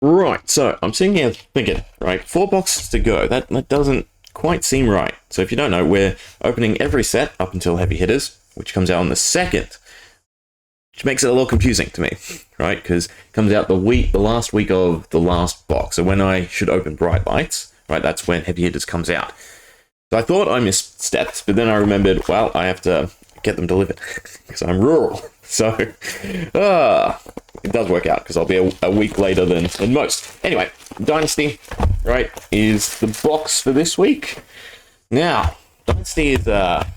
Right, so I'm sitting here thinking, right, 4 boxes to go. That doesn't quite seem right. So if you don't know, we're opening every set up until Heavy Hitters, which comes out on the 2nd, which makes it a little confusing to me, right? Because it comes out the last week of the last box. So when I should open Bright Lights, right, that's when Heavy Hitters comes out. So I thought I missed steps, but then I remembered, well, I have to get them delivered because I'm rural. So, it does work out because I'll be a week later than most. Anyway, Dynasty, right, is the box for this week. Now, Dynasty is a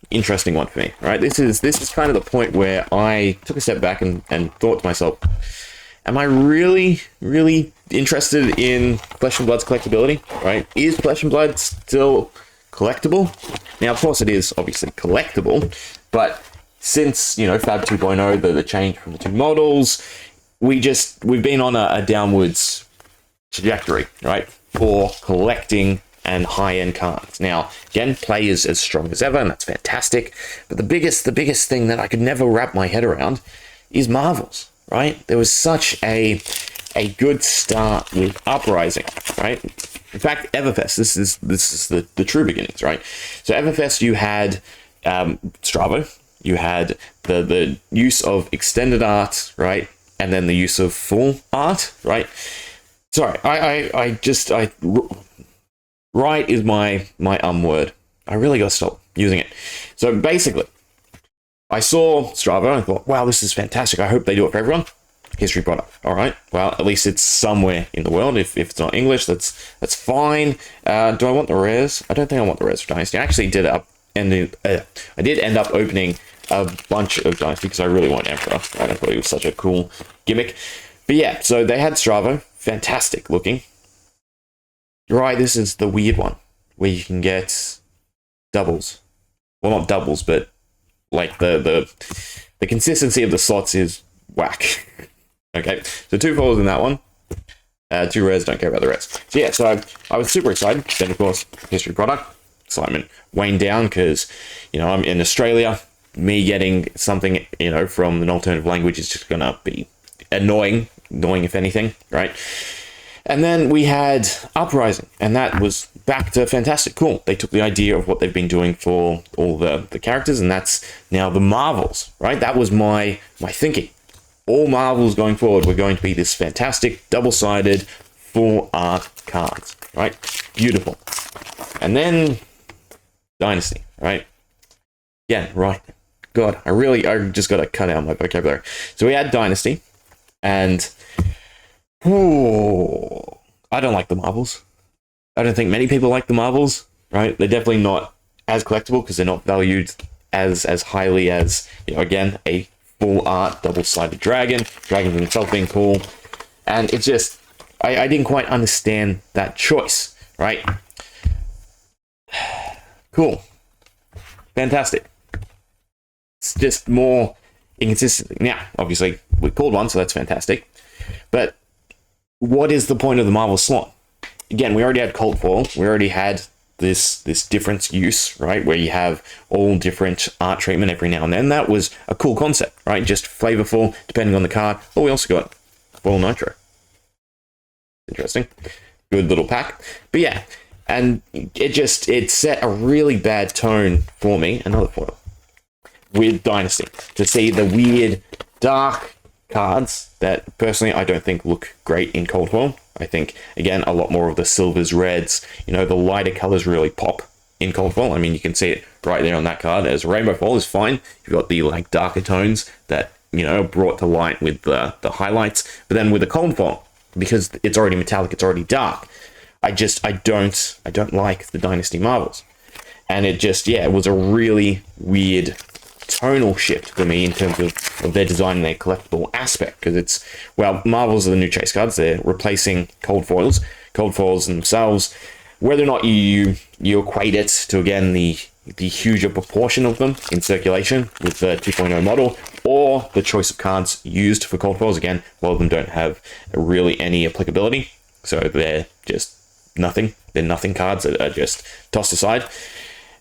interesting one for me, right? This is kind of the point where I took a step back and thought to myself, am I really, really interested in Flesh and Blood's collectability, right? Is Flesh and Blood still collectible? Now, of course, it is obviously collectible, but since, Fab 2.0, the change from the two models, we've been on a downwards trajectory, right, for collecting and high-end cards. Now, again, play is as strong as ever, and that's fantastic. But the biggest thing that I could never wrap my head around is Marvels, right? There was such a good start with Uprising, right? In fact, Everfest, this is the true beginnings, right? So Everfest, you had Stravo, you had the use of extended art, right? And then the use of full art, right? Sorry, right is my word. I really got to stop using it. So basically, I saw Stravo and I thought, wow, this is fantastic. I hope they do it for everyone. History product. All right. Well, at least it's somewhere in the world. If it's not English, that's fine. Do I want the rares? I don't think I want the rares for Dynasty. I actually did I did end up opening a bunch of Dynasty because I really want Emperor. Right? I thought he was such a cool gimmick. But yeah, so they had Stravo, fantastic looking. Right, this is the weird one where you can get doubles. Well, not doubles, but like the consistency of the slots is whack. Okay, so 2 foils in that one. 2 rares, don't care about the rest. So yeah, so I was super excited. Then of course, history product. Excitement waned down because, I'm in Australia. Me getting something, from an alternative language is just gonna be annoying if anything, right? And then we had Uprising, and that was back to fantastic. Cool. They took the idea of what they've been doing for all the characters, and that's now the Marvels, right? That was my thinking. All Marvels going forward were going to be this fantastic, double-sided, full art cards, right? Beautiful. And then Dynasty, right? Yeah, right. God, I just got to cut out my vocabulary. So we had Dynasty, and I don't like the Marvels. I don't think many people like the Marvels, right? They're definitely not as collectible because they're not valued as highly as, again, a full art double-sided dragon himself being cool. And it's just, I didn't quite understand that choice, right? Cool. Fantastic. It's just more inconsistency. Now, obviously, we pulled one, so that's fantastic. But what is the point of the Marvel slot? Again, we already had Cold Foil. We already had this different use, right? Where you have all different art treatment every now and then. That was a cool concept, right? Just flavorful, depending on the card. Oh, we also got Foil Nitro. Interesting. Good little pack. But yeah, and it set a really bad tone for me. Another foil. With Dynasty. To see the weird, dark cards that personally I don't think look great in Cold Foil. I think, again, a lot more of the silvers, reds, the lighter colors really pop in Cold Foil. I mean, you can see it right there on that card. As Rainbow Foil is fine. You've got the darker tones that, brought to light with the highlights. But then with the Cold Foil, because it's already metallic, it's already dark, I don't like the Dynasty Marvels. And it was a really weird tonal shift for me in terms of their design and their collectible aspect, because Marvels are the new chase cards. They're replacing Cold Foils themselves, whether or not you equate it to, again, the huger proportion of them in circulation with the 2.0 model, or the choice of cards used for Cold Foils. Again, a lot of them don't have really any applicability, so they're just nothing. They're nothing cards that are just tossed aside.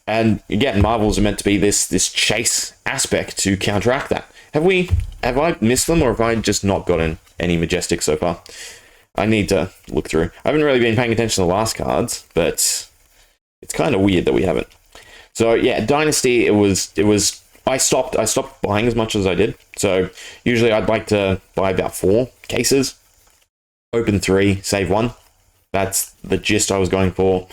And again, Marvels are meant to be this chase aspect to counteract that. Have I missed them, or have I just not gotten any Majestic so far? I need to look through. I haven't really been paying attention to the last cards, but it's kind of weird that we haven't. So yeah, Dynasty, it was I stopped buying as much as I did. So usually I'd like to buy about 4 cases, open 3, save 1. That's the gist I was going for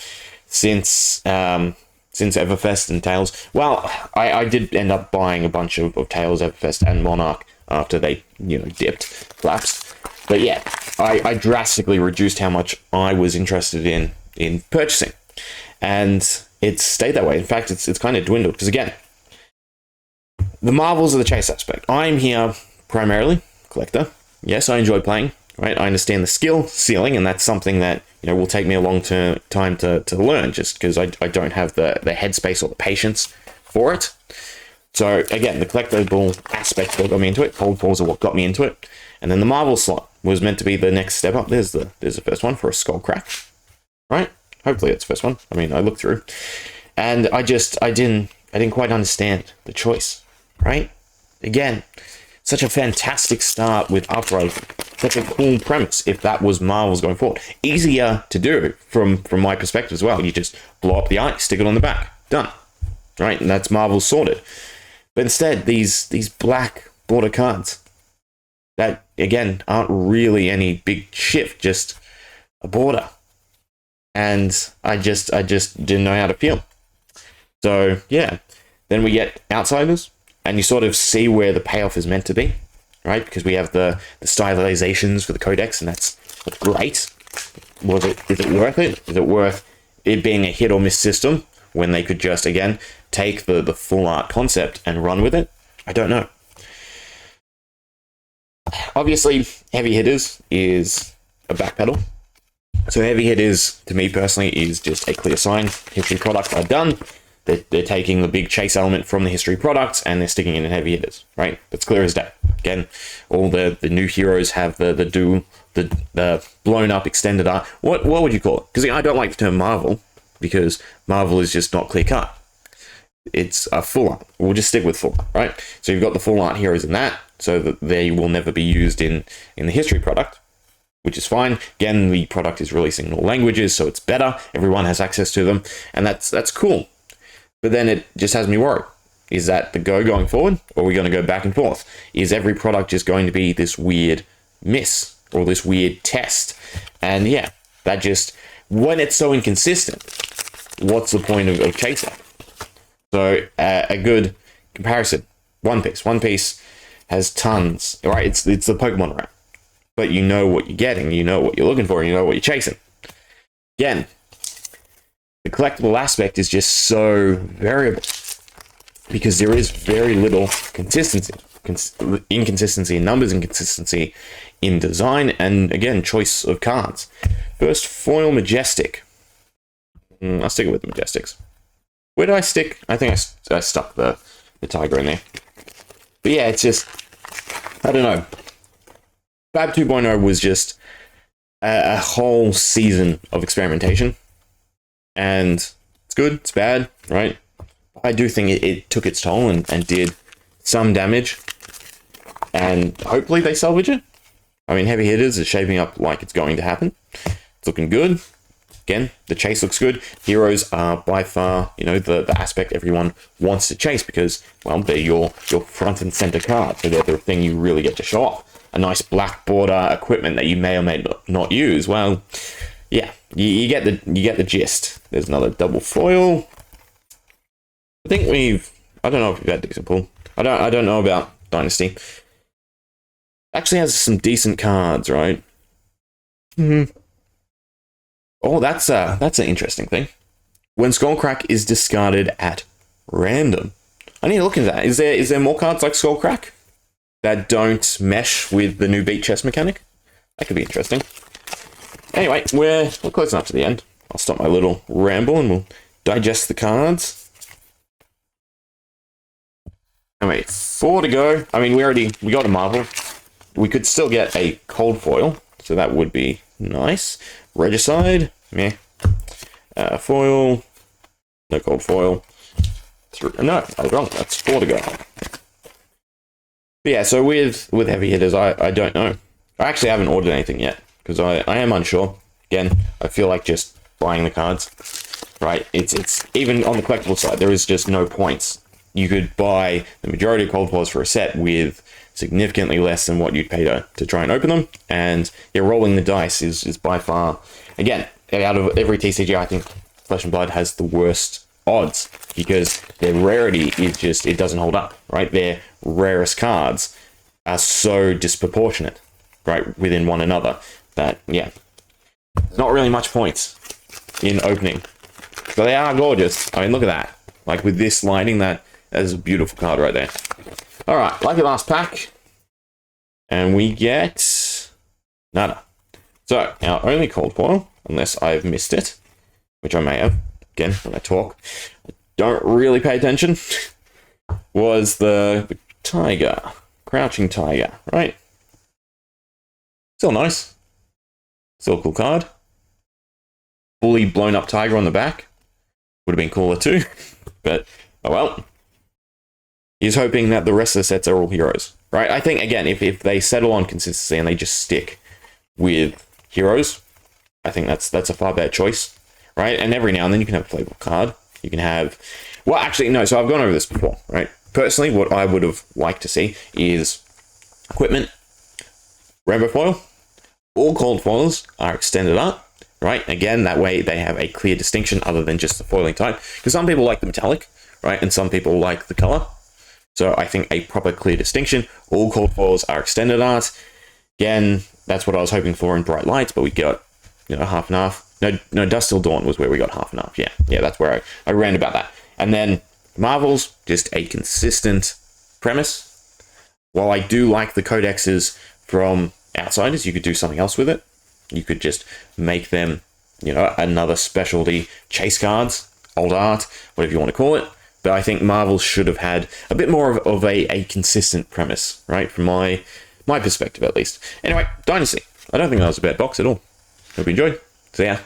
since Everfest and Tales. Well, I did end up buying a bunch of Tales, Everfest, and Monarch after they, dipped, collapsed. But yeah, I drastically reduced how much I was interested in purchasing. And it's stayed that way. In fact, it's kind of dwindled. Because again, the marvels of the chase aspect. I'm here primarily collector. Yes, I enjoy playing. Right, I understand the skill ceiling, and that's something that will take me a long time to learn, just because I don't have the headspace or the patience for it. So again, the collectible aspect what got me into it. Cold Falls are what got me into it, and then the Marvel slot was meant to be the next step up. There's the first one for a Skull Crack, right? Hopefully it's the first one. I mean, I looked through, and I didn't quite understand the choice. Right? Again, such a fantastic start with Uprising. Such a cool premise if that was Marvel's going forward. Easier to do from my perspective as well. You just blow up the ice, stick it on the back. Done. Right? And that's Marvel sorted. But instead, these black border cards that, again, aren't really any big shift, just a border. And I just didn't know how to feel. So, yeah. Then we get Outsiders. And you sort of see where the payoff is meant to be, right? Because we have the stylizations for the codex, and that's great. Is it worth it? Is it worth it being a hit or miss system when they could just, again, take the full art concept and run with it? I don't know. Obviously, Heavy Hitters is a backpedal. So Heavy Hitters, to me personally, is just a clear sign. History product are done. They're taking the big chase element from the history products and they're sticking it in Heavy Hitters, right? That's clear as day. Again, all the new heroes have the blown up extended art. What would you call it? Because I don't like the term Marvel, because Marvel is just not clear cut. It's a full art. We'll just stick with full art, right? So you've got the full art heroes in that, so that they will never be used in the history product, which is fine. Again, the product is releasing in all languages, so it's better. Everyone has access to them, and that's cool. But then it just has me worried. Is that the going forward? Or are we going to go back and forth? Is every product just going to be this weird miss or this weird test? And yeah, that just, when it's so inconsistent, what's the point of chasing? So a good comparison, One Piece. One Piece has tons, right? It's the Pokemon route. But you know what you're getting, you know what you're looking for, you know what you're chasing. Again, the collectible aspect is just so variable because there is very little consistency, inconsistency in numbers, inconsistency in design, and again, choice of cards. First, Foil Majestic. I'll stick it with the Majestics. Where did I stick? I think I stuck the Tiger in there. But yeah, it's just, I don't know. Fab 2.0 was just a whole season of experimentation. And it's good, it's bad, right? I do think it took its toll and did some damage. And hopefully they salvage it. I mean, Heavy Hitters is shaping up like it's going to happen. It's looking good. Again, the chase looks good. Heroes are by far, the aspect everyone wants to chase because, well, they're your front and center card. So they're the thing you really get to show off. A nice black border equipment that you may or may not use. Well, yeah, you get the gist. There's another double foil. I think I don't know if we've had decent pull. I don't know about Dynasty. Actually has some decent cards, right? Oh, that's an interesting thing. When Skullcrack is discarded at random. I need to look into that. Is there more cards like Skullcrack that don't mesh with the new beat chest mechanic? That could be interesting. Anyway, we're close enough to the end. I'll stop my little ramble and we'll digest the cards. Anyway, 4 to go. I mean, we got a Marvel. We could still get a cold foil, so that would be nice. Regicide, meh. Foil, no cold foil. No, I was wrong. That's 4 to go. But yeah, so with Heavy Hitters, I don't know. I actually haven't ordered anything yet. because I am unsure. Again, I feel like just buying the cards, right? It's even on the collectible side, there is just no points. You could buy the majority of cold foils for a set with significantly less than what you'd pay to try and open them, and rolling the dice is by far, again, out of every TCG, I think Flesh and Blood has the worst odds, because their rarity is just, it doesn't hold up, right? Their rarest cards are so disproportionate, right, within one another, that, yeah, there's not really much points in opening. But they are gorgeous. I mean, look at that. Like, with this lighting, that is a beautiful card right there. Alright, lucky last pack. And we get nada. So, our only cold foil, unless I've missed it, which I may have, again, when I talk, I don't really pay attention, was the tiger. Crouching Tiger, right? Still nice. Still a cool card. Fully blown up tiger on the back. Would have been cooler too, but oh well. He's hoping that the rest of the sets are all heroes, right? I think, again, if they settle on consistency and they just stick with heroes, I think that's a far better choice, right? And every now and then you can have a playable card. You can have, well, actually, no, so I've gone over this before, right? Personally, what I would have liked to see is equipment, rainbow foil, all cold foils are extended art, right? Again, that way they have a clear distinction other than just the foiling type, because some people like the metallic, right? And some people like the color. So I think a proper clear distinction. All cold foils are extended art. Again, that's what I was hoping for in Bright Lights, but we got, half and half. No, Dust Till Dawn was where we got half and half. Yeah, that's where I ran about that. And then Marvels, just a consistent premise. While I do like the codexes from Outsiders, you could do something else with it. You could just make them, another specialty chase cards, old art, whatever you want to call it. But I think Marvel should have had a bit more of a consistent premise, right? From my perspective, at least. Anyway, Dynasty. I don't think that was a bad box at all. Hope you enjoyed. See ya.